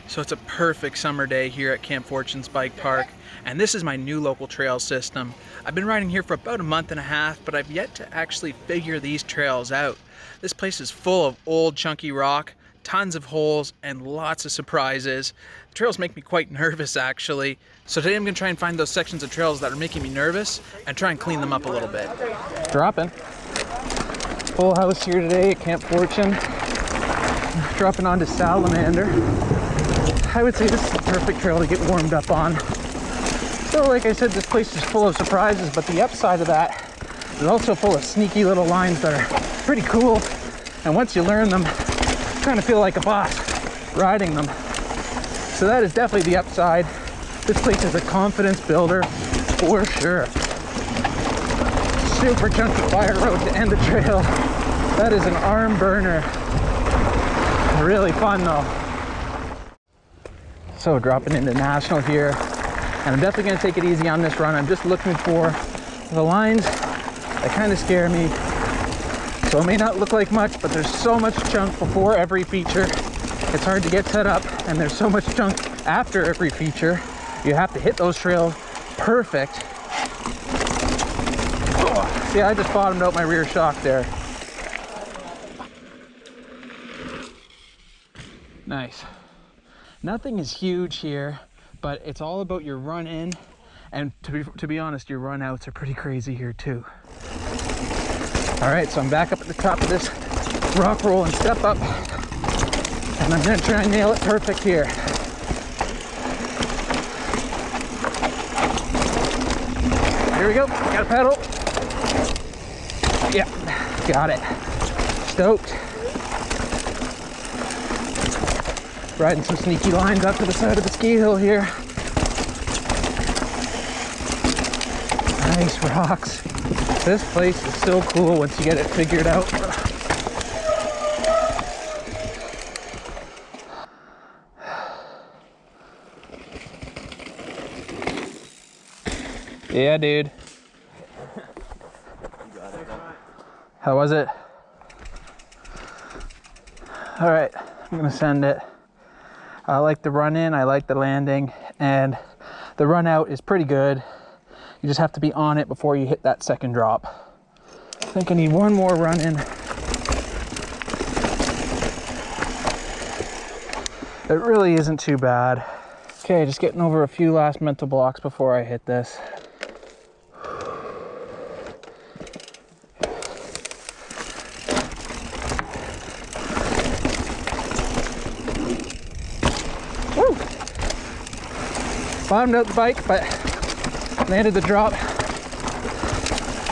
So it's a perfect summer day here at Camp Fortune's Bike Park, and this is my new local trail system. I've been riding here for about a month and a half, but I've yet to actually figure these trails out. This place is full of old chunky rock, tons of holes, and lots of surprises. The trails make me quite nervous actually. So today I'm going to try and find those sections of trails that are making me nervous and try and clean them up a little bit. Dropping. Full house here today at Camp Fortune. Dropping onto Salamander. I would say this is the perfect trail to get warmed up on. So like I said, this place is full of surprises, but the upside of that is also full of sneaky little lines that are pretty cool. And once you learn them, you kind of feel like a boss riding them. So that is definitely the upside. This place is a confidence builder for sure. Super chunky fire road to end the trail. That is an arm burner. Really fun though. So dropping into National here, and I'm definitely going to take it easy on this run. I'm just looking for the lines that kind of scare me. So it may not look like much, but there's so much junk before every feature. It's hard to get set up, and there's so much junk after every feature. You have to hit those trails perfect. Oh, see, I just bottomed out my rear shock there. Nice. Nothing is huge here, but it's all about your run in, and to be honest, your run outs are pretty crazy here too. All right, so I'm back up at the top of this rock roll and step up, and I'm gonna try and nail it perfect here. Here we go, got a pedal. Yeah, got it. Stoked. Riding some sneaky lines up to the side of the ski hill here. Nice rocks. This place is so cool once you get it figured out. Yeah, dude. How was it? All right, I'm gonna send it. I like the run in, I like the landing, and the run out is pretty good. You just have to be on it before you hit that second drop. I think I need one more run in. It really isn't too bad. Okay, just getting over a few last mental blocks before I hit this. Bottomed out the bike, but landed the drop.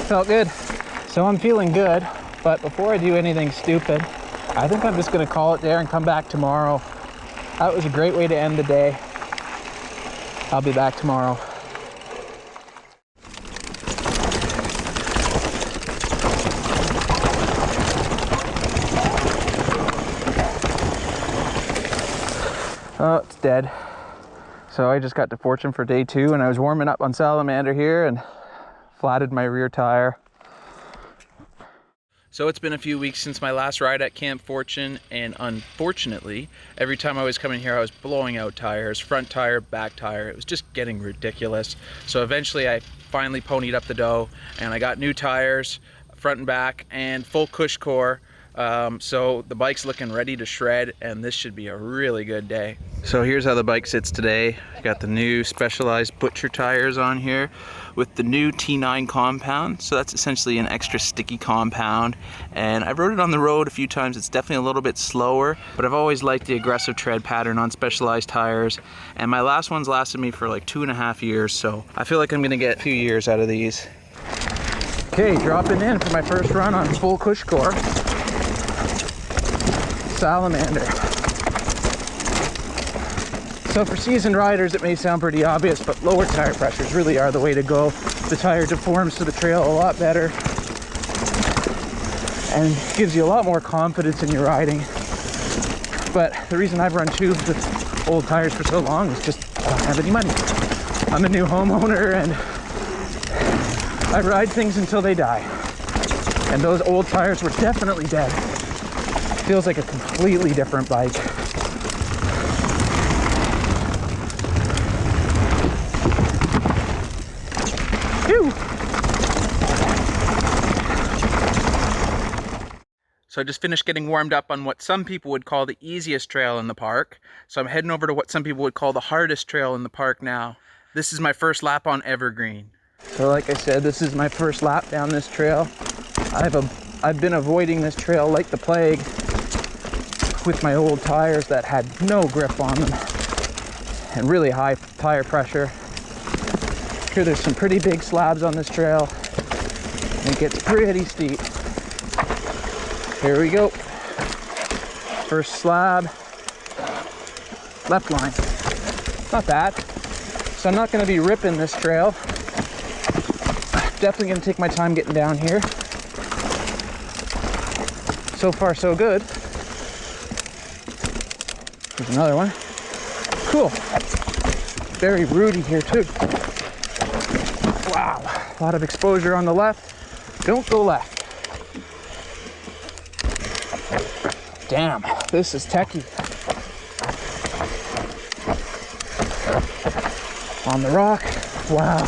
Felt good. So I'm feeling good, but before I do anything stupid, I think I'm just gonna call it there and come back tomorrow. That was a great way to end the day. I'll be back tomorrow. Oh, it's dead. So I just got to Fortune for day 2, and I was warming up on Salamander here and flatted my rear tire. So it's been a few weeks since my last ride at Camp Fortune, and unfortunately, every time I was coming here, I was blowing out tires, front tire, back tire. It was just getting ridiculous. So eventually I finally ponied up the dough, and I got new tires, front and back, and full cush core. So the bike's looking ready to shred, and this should be a really good day. So here's how the bike sits today. Got the new Specialized Butcher tires on here with the new T9 compound. So that's essentially an extra sticky compound, and I've rode it on the road a few times. It's definitely a little bit slower, but I've always liked the aggressive tread pattern on Specialized tires, and my last ones lasted me for like 2.5 years, so I feel like I'm gonna get a few years out of these. Okay, dropping in for my first run on full cush core. Salamander. So for seasoned riders, it may sound pretty obvious, but lower tire pressures really are the way to go. The tire deforms to the trail a lot better and gives you a lot more confidence in your riding. But the reason I've run tubes with old tires for so long is just I don't have any money. I'm a new homeowner, and I ride things until they die. And those old tires were definitely dead. Feels like a completely different bike. So I just finished getting warmed up on what some people would call the easiest trail in the park. So I'm heading over to what some people would call the hardest trail in the park now. This is my first lap on Evergreen. So like I said, this is my first lap down this trail. I've been avoiding this trail like the plague with my old tires that had no grip on them and really high tire pressure. Here there's some pretty big slabs on this trail and it gets pretty steep. Here we go. First slab, left line. Not bad. So I'm not going to be ripping this trail. Definitely going to take my time getting down here. So far so good. Here's another one. Cool. Very rooty here too. Wow. A lot of exposure on the left. Don't go left. Damn, this is techie. On the rock. Wow.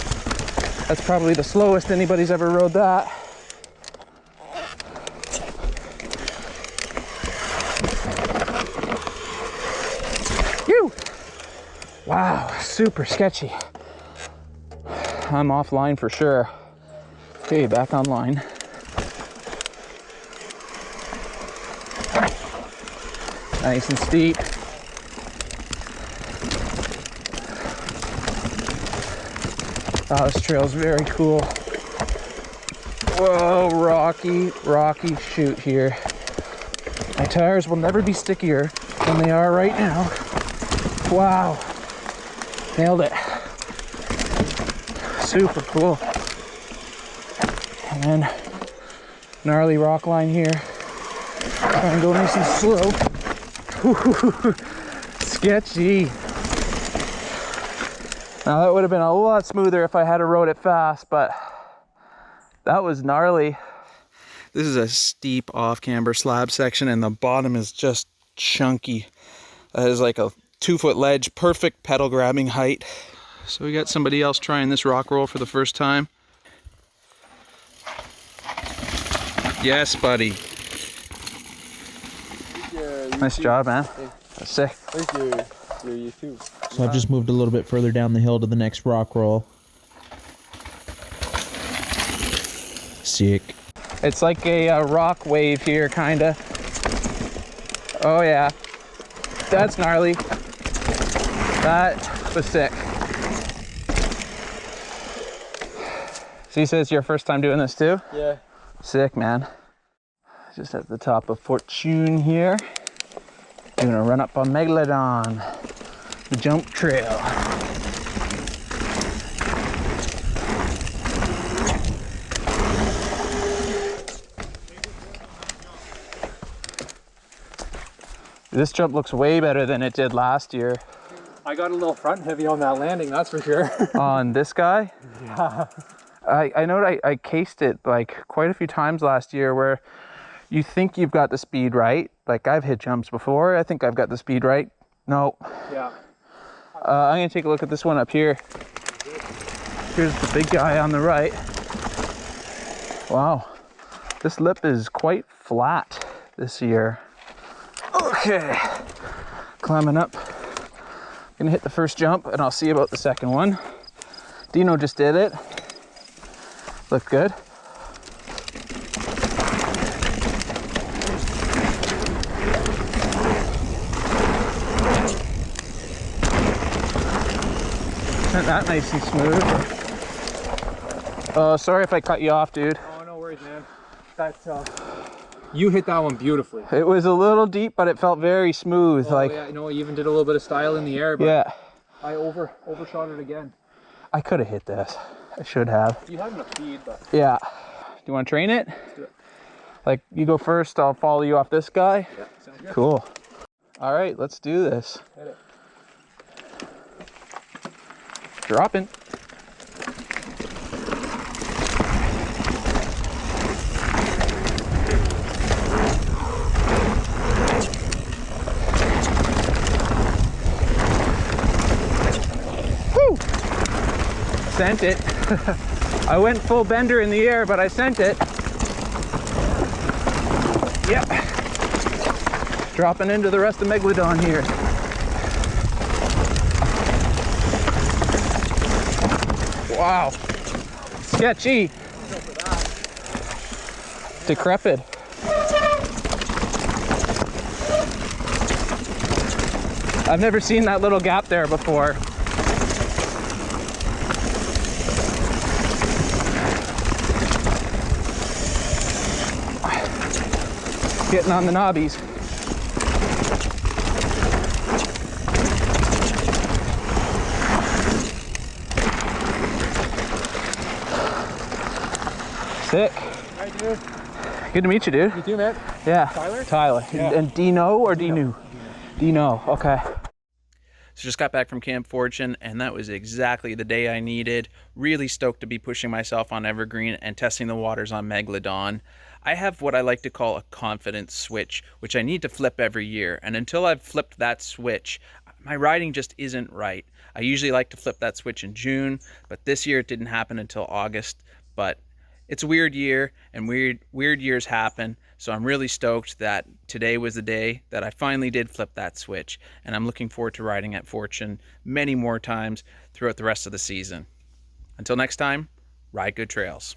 That's probably the slowest anybody's ever rode that. Phew. Wow, super sketchy. I'm offline for sure. Okay, back online. Nice and steep. Oh, this trail's very cool. Whoa, rocky shoot here. My tires will never be stickier than they are right now. Wow, nailed it. Super cool. And then gnarly rock line here. Try and go nice and slow. Sketchy. Now that would have been a lot smoother if I had rode it fast, but that was gnarly. This is a steep off-camber slab section and the bottom is just chunky. That is like a 2-foot ledge, perfect pedal grabbing height. So we got somebody else trying this rock roll for the first time. Yes, buddy. Nice job, man. That's sick. Thank you. You too. So I've just moved a little bit further down the hill to the next rock roll. Sick. It's like a rock wave here, kinda. Oh yeah. That's gnarly. That was sick. So you said it's your first time doing this too? Yeah. Sick, man. Just at the top of Fortune here. Doing a run up on Megalodon, the jump trail. This jump looks way better than it did last year. I got a little front heavy on that landing, that's for sure. On this guy? Yeah. I know I cased it like quite a few times last year where you think you've got the speed right. Like I've hit jumps before. I think I've got the speed right. No. Yeah. I'm gonna take a look at this one up here. Here's the big guy on the right. Wow. This lip is quite flat this year. Okay. Climbing up. Gonna hit the first jump and I'll see about the second one. Dino just did it. Looked good. Isn't that nice and smooth? Oh, sorry if I cut you off, dude. Oh, no worries, man. That's you hit that one beautifully. It was a little deep, but it felt very smooth. Oh, like, yeah, you know, you even did a little bit of style in the air, but yeah. I overshot it again. I could have hit this. I should have. You have enough speed, but Yeah. Do you want to train it? let's do it. Like, you go first, I'll follow you off this guy. Yeah, sounds good. Cool. All right, let's do this. Hit it. Dropping. Woo! Sent it. I went full bender in the air, but I sent it. Yep. Dropping into the rest of Megalodon here. Wow. Sketchy. Decrepit. I've never seen that little gap there before. Getting on the knobbies. Sick. Hi, dude. Good to meet you, dude. You too, man. Yeah. Tyler? Tyler. Yeah. And Dino or Dinu? Dino. Okay. So just got back from Camp Fortune, and that was exactly the day I needed. Really stoked to be pushing myself on Evergreen and testing the waters on Megalodon. I have what I like to call a confidence switch, which I need to flip every year. And until I've flipped that switch, my riding just isn't right. I usually like to flip that switch in June, but this year it didn't happen until August. But it's a weird year, and weird years happen. So I'm really stoked that today was the day that I finally did flip that switch. And I'm looking forward to riding at Fortune many more times throughout the rest of the season. Until next time, ride good trails.